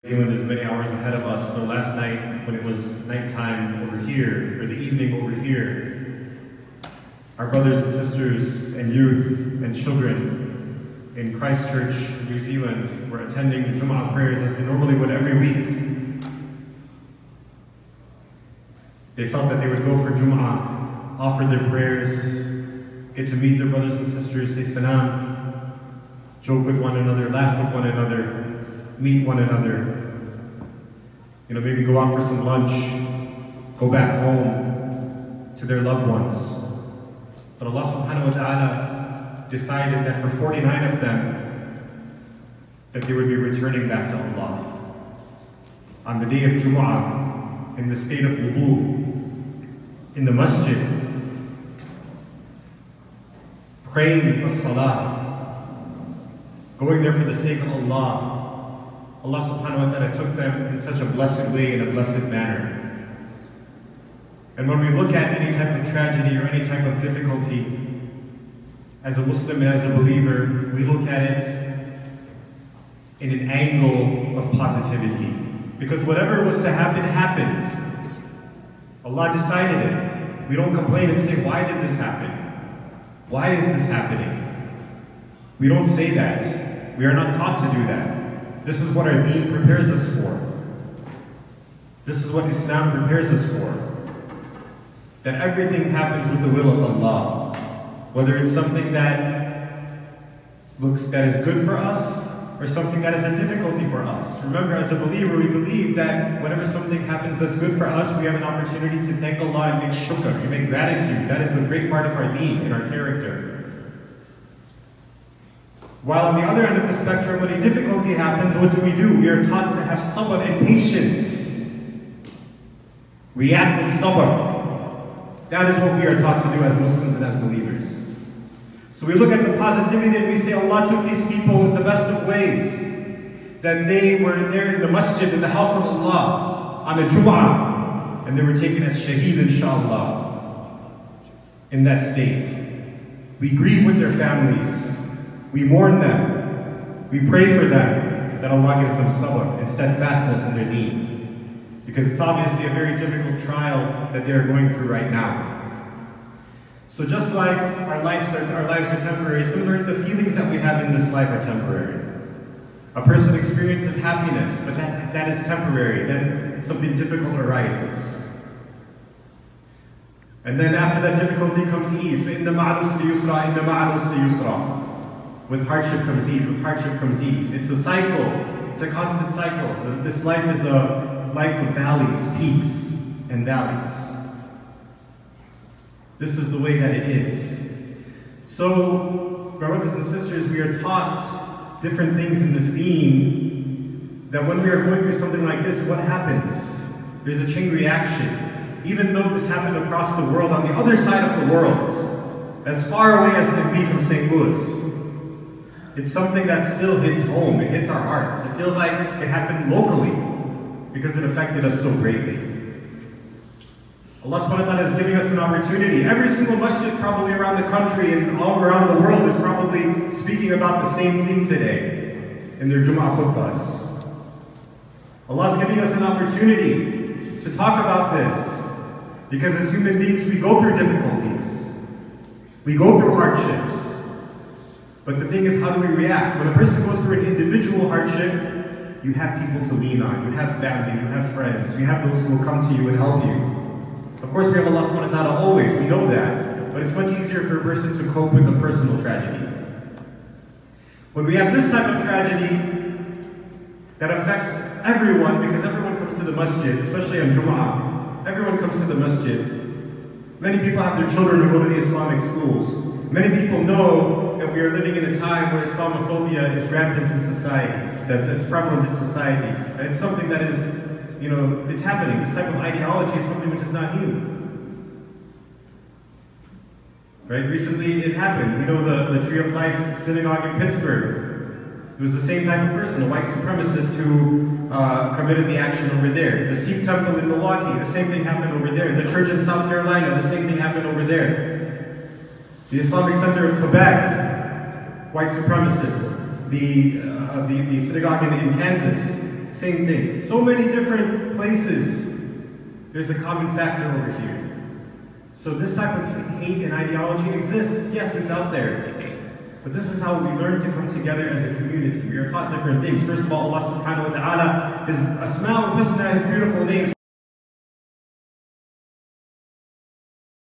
New Zealand is many hours ahead of us, so last night when it was nighttime over here, or the evening over here, our brothers and sisters and youth and children in Christchurch, New Zealand, were attending the Jum'ah prayers as they normally would every week. They felt that they would go for Jum'ah, offer their prayers, get to meet their brothers and sisters, say salam, joke with one another, laugh with one another, meet one another, maybe go out for some lunch, go back home to their loved ones. But Allah subhanahu wa ta'ala decided that for 49 of them, that they would be returning back to Allah. On the day of Jumu'ah, in the state of wudu, in the masjid, praying as-salah, going there for the sake of Allah. Allah subhanahu wa ta'ala took them in such a blessed way, in a blessed manner. And when we look at any type of tragedy or any type of difficulty, as a Muslim and as a believer, we look at it in an angle of positivity. Because whatever was to happen, happened. Allah decided it. We don't complain and say, why did this happen? Why is this happening? We don't say that. We are not taught to do that. This is what our deen prepares us for. This is what Islam prepares us for. That everything happens with the will of Allah. Whether it's something that is good for us, or something that is a difficulty for us. Remember, as a believer, we believe that whenever something happens that's good for us, we have an opportunity to thank Allah and make shukr, and make gratitude. That is a great part of our deen and our character. While on the other end of the spectrum, when a difficulty happens, what do? We are taught to have sabr and patience. React with sabr. That is what we are taught to do as Muslims and as believers. So we look at the positivity and we say Allah took these people in the best of ways. That they were there in the masjid, in the house of Allah, on a Jum'ah, and they were taken as shaheed, inshallah, in that state. We grieve with their families. We mourn them. We pray for them, that Allah gives them sabr and steadfastness in their deen. Because it's obviously a very difficult trial that they are going through right now. So just like our lives are temporary, similarly the feelings that we have in this life are temporary. A person experiences happiness, but that is temporary. Then something difficult arises. And then after that difficulty comes ease. فَإِنَّ مَعَ الْعُسْرِ يُسْرًا إِنَّ مَعَ الْعُسْرِ يُسْرًا. With hardship comes ease, with hardship comes ease. It's a cycle, it's a constant cycle. This life is a life of valleys, peaks, and valleys. This is the way that it is. So, brothers and sisters, we are taught different things in this deen, that when we are going through something like this, what happens? There's a chain reaction. Even though this happened across the world, on the other side of the world, as far away as can be from St. Louis, it's something that still hits home, it hits our hearts. It feels like it happened locally because it affected us so greatly. Allah subhanahu wa ta'ala is giving us an opportunity. Every single masjid probably around the country and all around the world is probably speaking about the same thing today in their Jum'ah khutbahs. Allah is giving us an opportunity to talk about this because as human beings we go through difficulties. We go through hardships. But the thing is, how do we react? When a person goes through an individual hardship, you have people to lean on, you have family, you have friends, you have those who will come to you and help you. Of course, we have Allah subhanahu wa ta'ala always, we know that, but it's much easier for a person to cope with a personal tragedy. When we have this type of tragedy that affects everyone, because everyone comes to the masjid, especially on Jum'ah, everyone comes to the masjid. Many people have their children who go to the Islamic schools. Many people know that we are living in a time where Islamophobia is rampant in society, it's prevalent in society, and it's something that is, it's happening. This type of ideology is something which is not new. Right? Recently it happened. We know the Tree of Life synagogue in Pittsburgh. It was the same type of person, a white supremacist who committed the action over there. The Sikh temple in Milwaukee, the same thing happened over there. The church in South Carolina, the same thing happened over there. The Islamic Center of Quebec, white supremacist. The synagogue in Kansas, same thing. So many different places, there's a common factor over here. So this type of hate and ideology exists. Yes, it's out there. But this is how we learn to come together as a community. We are taught different things. First of all, Allah subhanahu wa ta'ala, His Asma al-Husna, His beautiful names,